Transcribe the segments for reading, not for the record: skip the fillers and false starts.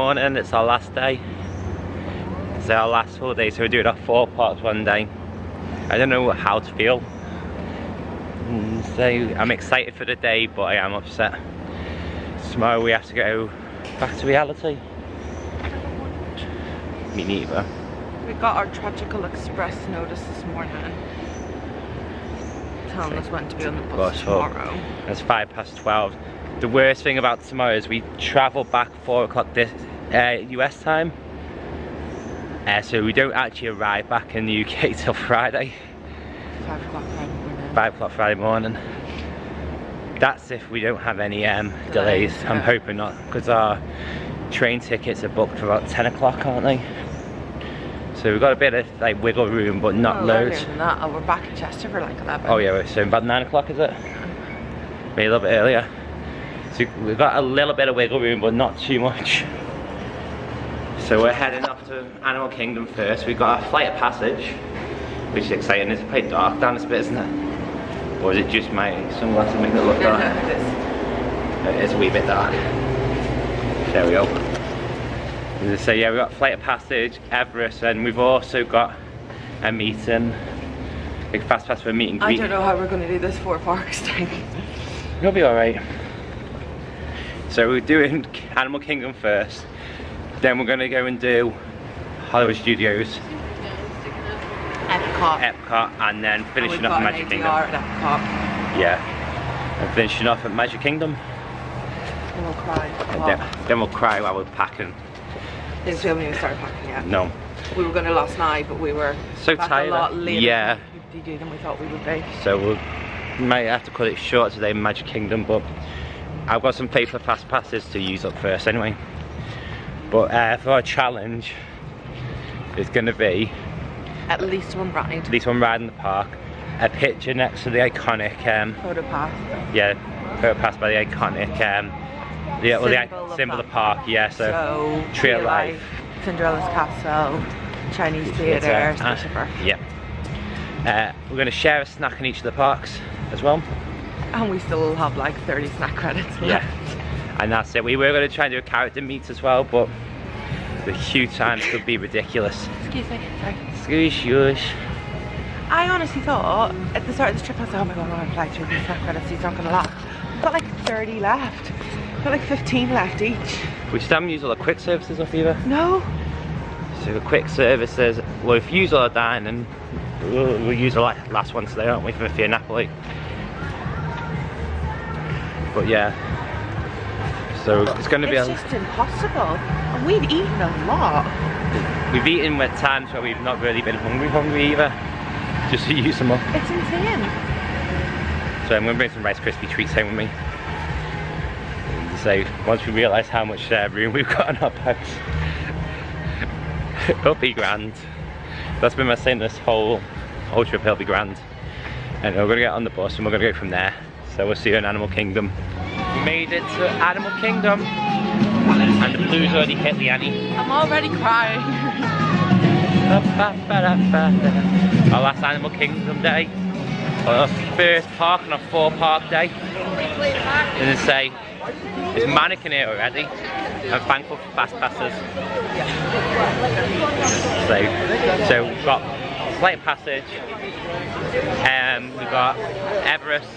morning, it's our last day. It's our last full day, so we're doing our 4 parks one day. I don't know how to feel. So I'm excited for the day, but I am upset. Tomorrow we have to go back to reality. Me neither. We got our tragical express notice this morning. Telling us when to be on the bus tomorrow. It's 12:05. The worst thing about tomorrow is we travel back 4 o'clock this US time. So we don't actually arrive back in the UK till Friday. 5 o'clock Friday morning. 5 o'clock Friday morning. That's if we don't have any delays. Yeah. I'm hoping not, because our train tickets are booked for about 10 o'clock, aren't they? So we've got a bit of like wiggle room, but not loads. Earlier than that. Oh, we're back in Chester for like 11. Oh yeah, so about 9 o'clock is it? Maybe a little bit earlier. So we've got a little bit of wiggle room, but not too much. So we're heading up to Animal Kingdom first. We've got a flight of passage, which is exciting. It's quite dark down this bit, isn't it? Or is it just my sunglasses making it look dark? No, it is. It's a wee bit dark. There we go. So yeah, we've got flight of passage, Everest, and we've also got a meeting. Big fast pass for a meet and greet. I don't know how we're going to do this 4 parks thing. You'll be alright. So we're doing Animal Kingdom first. Then we're going to go and do Hollywood Studios, Epcot, and then finishing off at Magic Kingdom. At Epcot. Yeah. And finishing off at Magic Kingdom. And we'll cry. And then we'll cry while we're packing. We haven't even started packing yet. No. We were going to last night, but we were so back tired. A lot later yeah. than we thought we would be. So we might have to cut it short today in Magic Kingdom, but I've got some paper fast passes to use up first anyway. But for our challenge, it's going to be at least one ride. At least one ride in the park. A picture next to the iconic photo pass. Yeah, photo pass by the iconic the symbol of the park. Yeah, so Tree of Life, Cinderella's Castle, Chinese Theatre, Spaceship Earth. Yeah. We're going to share a snack in each of the parks as well. And we still have like 30 snack credits left. Yeah. And that's it. We were going to try and do a character meet as well, but the queue times could be ridiculous. Excuse me, sorry. Excuse you. I honestly thought at the start of this trip, I was like, oh my god, I'm going to fly through these snack credits, these aren't going to last. We've got like 30 left. We've got like 15 left each. We still haven't used all the quick services off either. No. So the quick services, well, if you use all the dining, we'll use the last one today, aren't we, for Fiat Napoli? But yeah. So it's going to be It's just impossible. And we've eaten a lot. We've eaten at times where we've not really been hungry either. Just to use them up. It's insane. So I'm going to bring some Rice Krispie treats home with me. So once we realise how much room we've got in our bags, it'll be grand. That's been my saying this whole trip, it'll be grand. And we're going to get on the bus and we're going to go from there. So we'll see you in Animal Kingdom. We made it to Animal Kingdom and the blues already hit Leanne. I'm already crying. Our last Animal Kingdom day. Our first park on a 4 park day. And they say it's manic in here already. I'm thankful for fast passes. So we've got Flight of Passage, we've got Everest.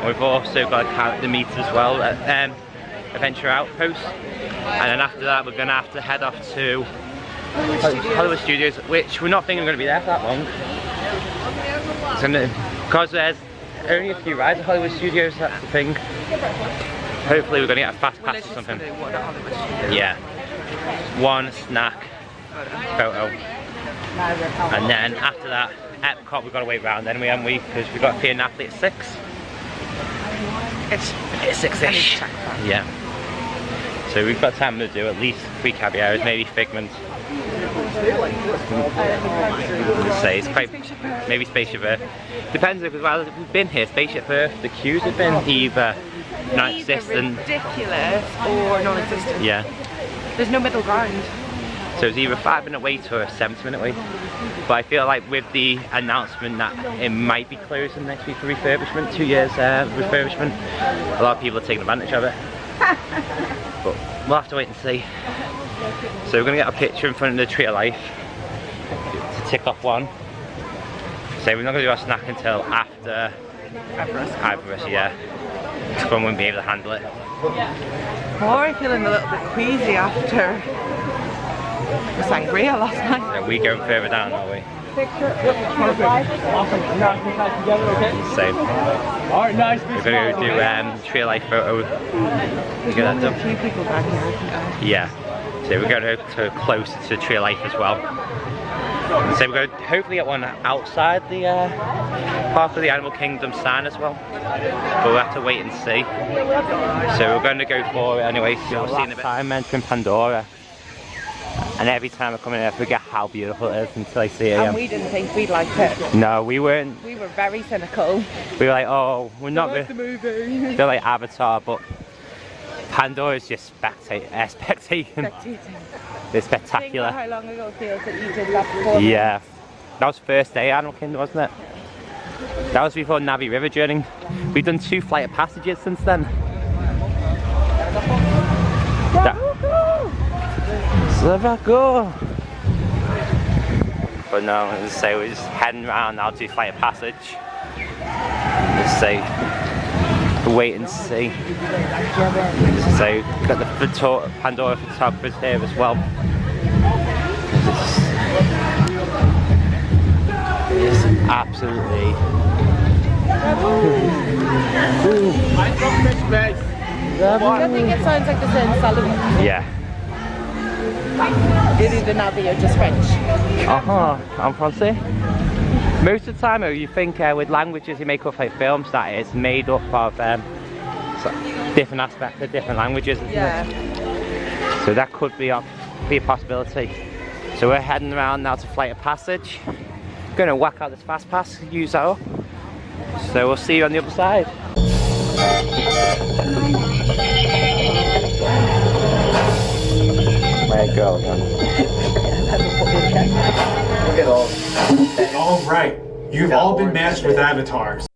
We've also got a character meet as well at Adventure Outpost, and then after that we're going to have to head off to Hollywood Studios, which we're not thinking we're going to be there for that long. Because there's only a few rides at Hollywood Studios, that's the thing. Hopefully we're going to get a fast pass or something. Yeah. One snack, photo. And then after that, Epcot we've got to wait around anyway, haven't we? Because we've got Fiat Napoli at 6. It's 6-ish. Yeah. So we've got time to do at least 3 caviars, maybe figments. Say it's quite maybe Spaceship Earth. Depends because while we've been here, Spaceship Earth, the queues have been either non-existent, ridiculous, or non-existent. Yeah. There's no middle ground. So it's either a 5-minute wait or a 70-minute wait. But I feel like with the announcement that it might be closing next week for refurbishment, 2 years refurbishment, a lot of people are taking advantage of it. But we'll have to wait and see. So we're gonna get a picture in front of the Tree of Life to tick off one. So we're not gonna do our snack until after Everest, yeah. Someone won't be able to handle it. Or I'm feeling a little bit queasy after the sangria last night. Are we going further down, are we? Awesome. Together, okay? Same. Alright, nice. We're gonna go do Tree of Life photo. There's Get that only a done. few people back here, isn't there? Yeah. So we're going to close to Tree of Life as well. So we're going to hopefully get one outside the part of the Animal Kingdom sign as well. But we'll have to wait and see. So we're going to go for it anyway. So we'll see in a bit. I'm entering Pandora. And every time I come in here I forget how beautiful it is until I see it And again. we didn't think we'd like it. No, we weren't. We were very cynical. We were like, oh, we're not the movie. they're like Avatar, but Pandora is just spectating. It's Think spectacular. about how long ago it feels that you did that before. Yeah. That was first day Animal Kingdom, wasn't it? That was before Navi River journey. We've done 2 Flight of Passages since then. Go! But no, as I say, we're just heading around now to Flight of Passage. Let's say, wait and see. So, got the Pandora photographers here as well. It's absolutely. I think it sounds like the St. Sullivan. Yeah. Is either Navi or just French? I'm Francais. Most of the time, you think with languages you make up like films that it's made up of different aspects of different languages, isn't it? So that could be a possibility. So we're heading around now to Flight of Passage. Gonna whack out this fast pass, use that up. So we'll see you on the other side. Where it goes, All right, you've all been matched with avatars.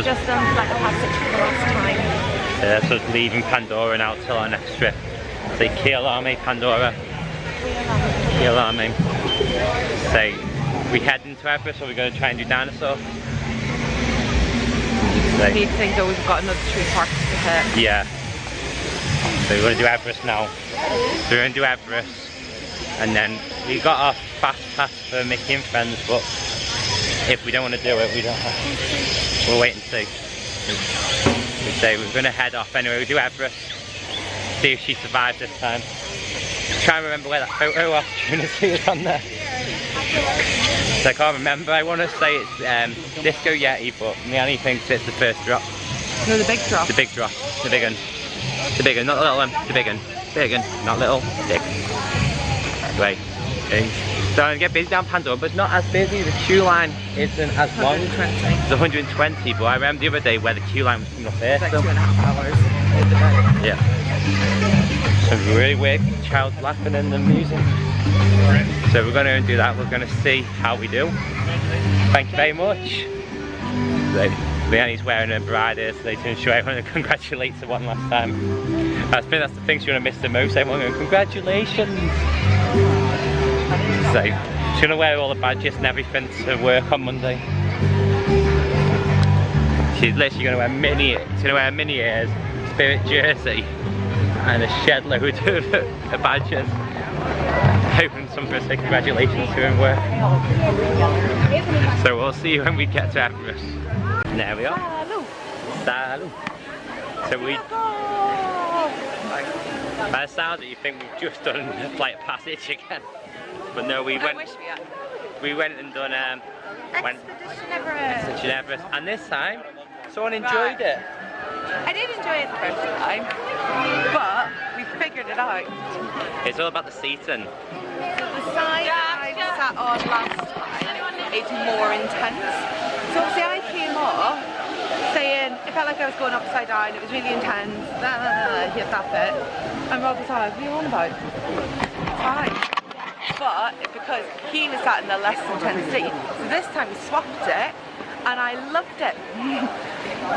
Just done Flight of Passage for the last time. So it's leaving Pandora now till our next trip. So Kialame, Pandora. Kialame. So we head into Everest, or we're going to try and do dinosaur. I need to think though we've got another 3 parks to hit. Yeah. So we're going to do Everest now. So we're going to do Everest, and then we got our fast pass for Mickey and Friends, but if we don't want to do it, we don't have to. We'll wait and see. We say we're going to head off anyway. We do Everest, see if she survives this time. Try and remember where that photo opportunity is on there. So I can't remember. I want to say it's Disco Yeti, but Leanne thinks it's the first drop. No, the big drop. The big drop. The big one. The big one, not the little one. The big one. Big one. Not little. Big. Right. Okay. Starting to get busy down Pandora, but it's not as busy. The queue line isn't as long. 120. It's 120, but I remember the other day where the queue line was coming up here. It's like So. 2.5 hours. Yeah. Some really weird child laughing in the music. So we're going to do that. We're going to see how we do. Thank you very much. So, Leanne's wearing her bride here today to ensure everyone congratulates her one last time. I think that's the thing she's going to miss the most. Everyone going, congratulations! So, she's going to wear all the badges and everything to work on Monday. She's literally going to wear a mini ears, spirit jersey, and a shed load of badges. Hoping some of us say congratulations to him work. So we'll see when we get to Everest. There we are. Salut. So we, by the sound that you think we've just done a flight of passage again, but no, we went and done Expedition Everest, and this time someone enjoyed it. I did enjoy it the first time, but we figured it out. It's all about the seating. So the side that I sat on last time is more intense. So obviously I came off saying it felt like I was going upside down, it was really intense, hit that bit. And Rob was like, what are you on about? It's fine. But because he was sat in the less intense seat, so this time we swapped it and I loved it.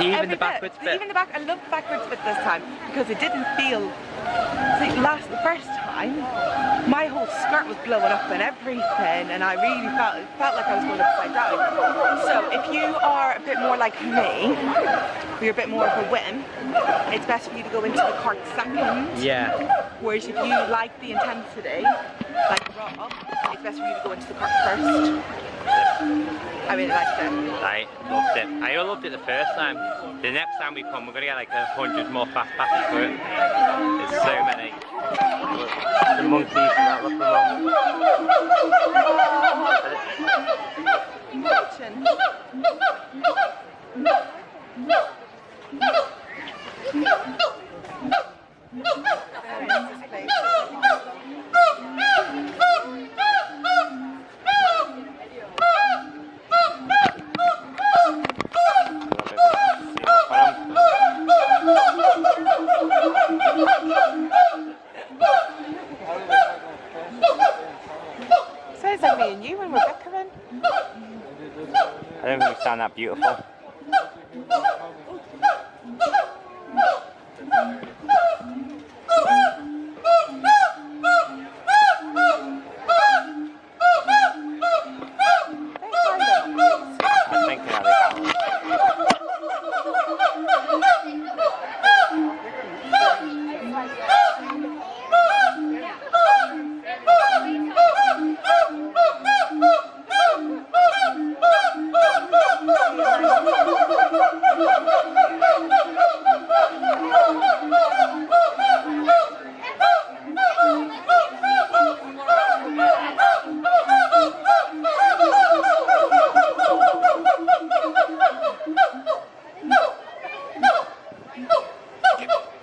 Even the backwards bit? Even the back, I loved the backwards bit this time because it didn't feel, see, the first time, my whole skirt was blowing up and everything and I really felt like I was going upside down. So if you are a bit more like me, or you're a bit more of a whim, it's best for you to go into the cart second. Yeah. Whereas if you like the intensity, like Rob, it's best for you to go into the cart first. I really liked it. I loved it. I loved it the first time. The next time we come, we're going to get like 100 more fast passes for it. There's so many. The monkeys and that look Sounds like me and you when we're bickering. I don't think we sound that beautiful. I'm thinking how they balance.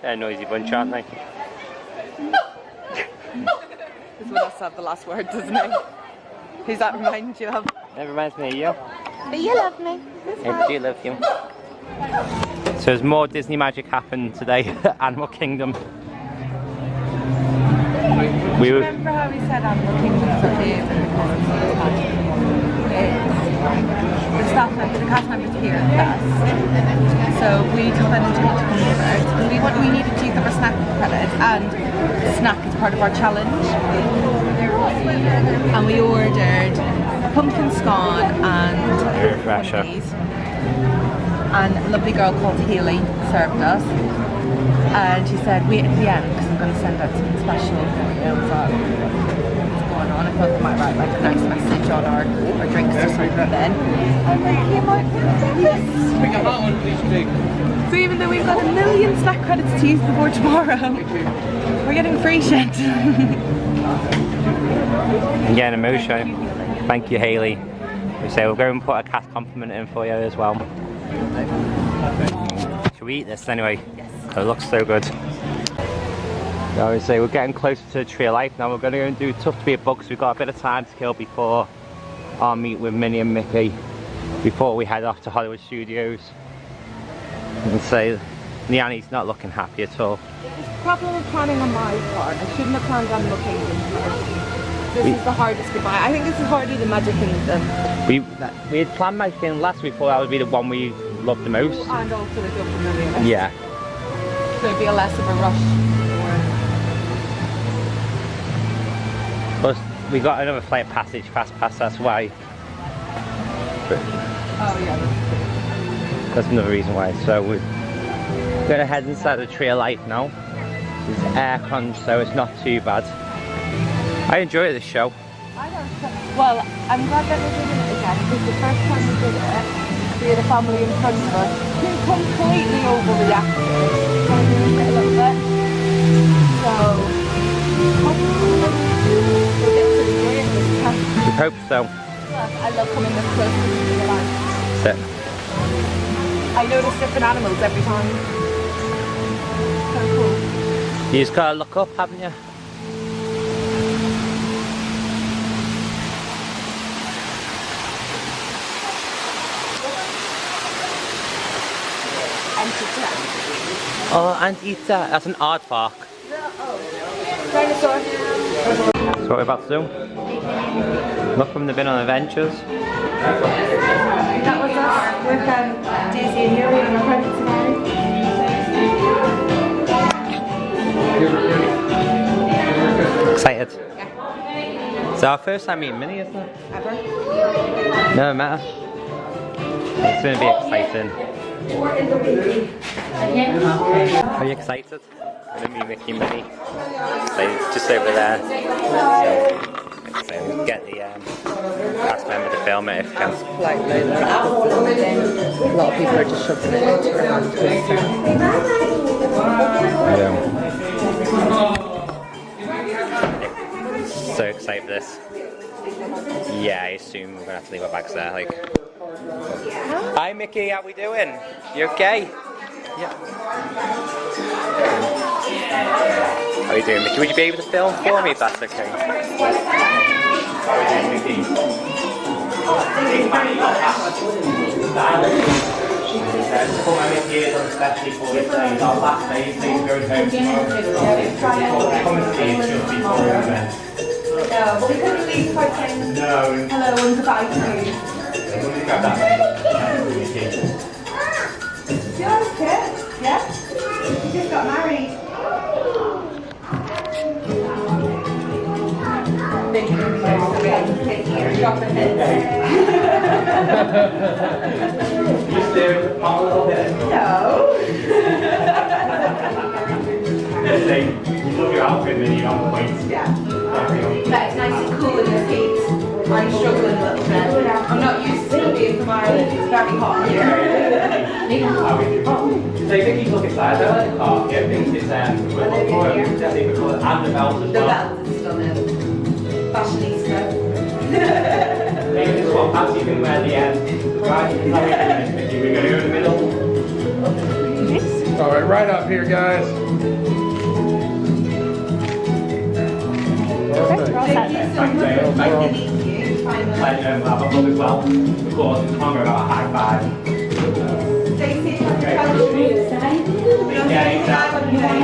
They're a noisy bunch, aren't they? This one has to have the last word, doesn't it? Who's that remind you of? That reminds me of you. But you love me. I do love you. So there's more Disney magic happened today at Animal Kingdom. Remember how we said Animal Kingdom's okay the staff members, the cast members here best. So we decided to come over and we needed to use our snack credits and snack is part of our challenge. And we ordered pumpkin scone and refresher. And a lovely girl called Haley served us. And she said, wait at the end because I'm going to send out something special for you. I was like, what's going on? I thought they might write like a nice message on our drinks or something then. And they came out with this. So even though we've got 1 million snack credits to use before tomorrow, we're getting free shit. Yeah, an emotion. Thank you, Hayley. We say we'll go and put a cast compliment in for you as well. Should we eat this anyway? Yes. It looks so good. I would say we're getting closer to the Tree of Life now. We're going to go and do Tough to Be a Bug, so we've got a bit of time to kill before our meet with Minnie and Mickey, before we head off to Hollywood Studios. And say Leanne's not looking happy at all. It's a problem of planning on my part. I shouldn't have planned Animal Kingdom first. This is the hardest goodbye. I think this is harder than Magic Kingdom. We had planned Magic Kingdom last week, thought that would be the one we love the most. And also they don't familiar with. Yeah. So it'd be a less of a rush. Plus, we got another flight passage, fast pass, that's why. But Oh yeah, that's another reason why. So we're gonna head inside the Tree of Life now. There's aircon, so it's not too bad. I enjoy this show. well, I'm glad that we're doing it again because the first time we did it, we had a family in front of us who completely overreacted. Kind of a little bit. So, hopefully we'll get to enjoy it this time. We hope so. I love coming this close to the life. That's it. I notice different animals every time. So cool. You just gotta look up, haven't you? Oh, Antietam. That's an aardvark. Dinosaur. That's what we're about to do. Look from the bin on adventures. That was us with Daisy and Yuri on our private safari. Excited? Yeah. It's our first time meeting Minnie, isn't it? Ever? No matter. It's going to be exciting. Are you excited? Gonna meet Mickey and Minnie. Just over there. So we get the cast member to film it if you can. Like loads of a lot of people are just shoving it into their hand twister. So excited for this. Yeah, I assume we're gonna have to leave our bags there. Like, hi Mickey, how we doing? You okay? Yeah. How are you doing, Mickey? Would you be able to film for me if that's okay? How are you doing, Mickey? Put my Mickey ears on especially for this day. It's our last day, please go home tomorrow. Come and see it just before the event. No, but we couldn't leave quite saying No. hello and goodbye to you. Grab that. Mickey. You're okay? Yeah? You just got married. Making her so taking her shopping head. You staring at the palm a little bit? No. You love your outfit, Minnie, you're on point. Yeah. That's nice and cool in your feet. I'm struggling a little bit. I'm not used to being from Ireland. It's very hot here. So Mickey's looking size. I like the car. Yeah, I think it's definitely the colour and the belt as The well. belt is stunning. Fashionista. Maybe this one, perhaps you can wear the right. Mickey, we're going to go in the middle. All right, right up here, guys. Thank you so much. Nice to meet you. Like, have a hug as well. Of course, it's longer about a high five. Stacey, Yeah, exactly. Thank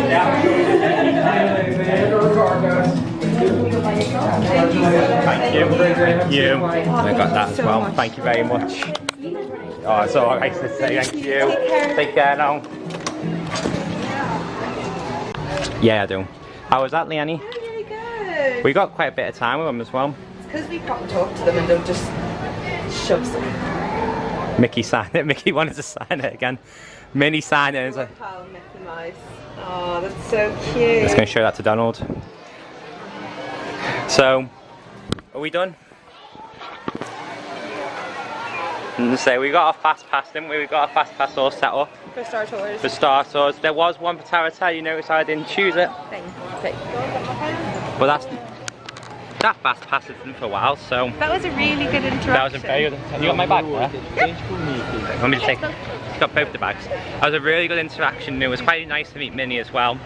you. Thank you. I got that as well. Thank you very much. Oh, it's all right to say thank you. Take care now. Yeah, I do. How was that, Leanne? really good. We got quite a bit of time with them as well. Because we proper talk to them and don't just shove something. Mickey signed it. Mickey wanted to sign it again. Minnie signed it and it's like, Pal Mickey Mouse. Oh, that's so cute. just going to show that to Donald. So, are we done? And so we got our fast pass, didn't we? We got our fast pass all set up For Star Tours. for Star Tours. There was one for Taratay, you notice I didn't choose it. Thing. But that fast pass isn't for a while, so That was a really good interaction. that was a very good. You got my bag there? Let me just take. Got both the bags. That was a really good interaction. It was quite nice to meet Minnie as well.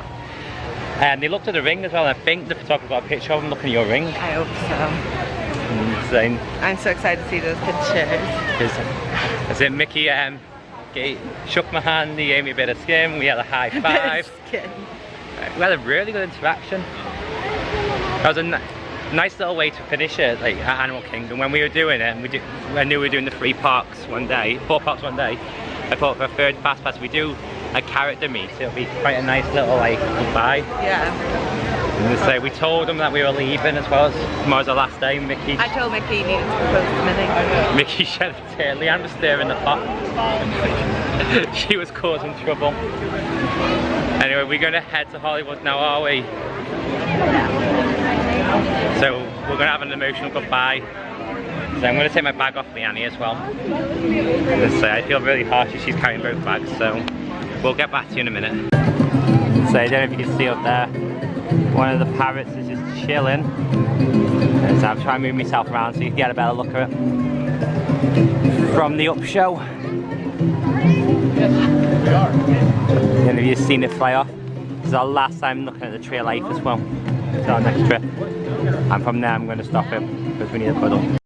And they looked at the ring as well. And I think the photographer got a picture of them looking at your ring. I hope so. Saying, I'm so excited to see those pictures. as in Mickey shook my hand, he gave me a bit of skin, we had a high five. Skin. We had a really good interaction. That was a nice little way to finish it, like at Animal Kingdom. When we were doing it, and I knew we were doing the 4 parks one day, I thought for a third fast pass we do a character meet, so it'll be quite a nice little like goodbye. Yeah. And so we told them that we were leaving as well. Tomorrow's our last day. Mickey. I told Mickey he needed to propose to Minnie. Mickey shed a tear. Leanne was stirring the pot. She was causing trouble. Anyway, we're going to head to Hollywood now, are we? So we're going to have an emotional goodbye. So I'm going to take my bag off Leanne as well. So I feel really harsh as she's carrying both bags. So we'll get back to you in a minute. So I don't know if you can see up there. One of the parrots is just chilling. So I'm trying to move myself around so you can get a better look at it from the up show. And have you seen it fly off? This is our last time looking at the tree of life as well. It's our next trip. And from there I'm going to stop him because we need a cuddle.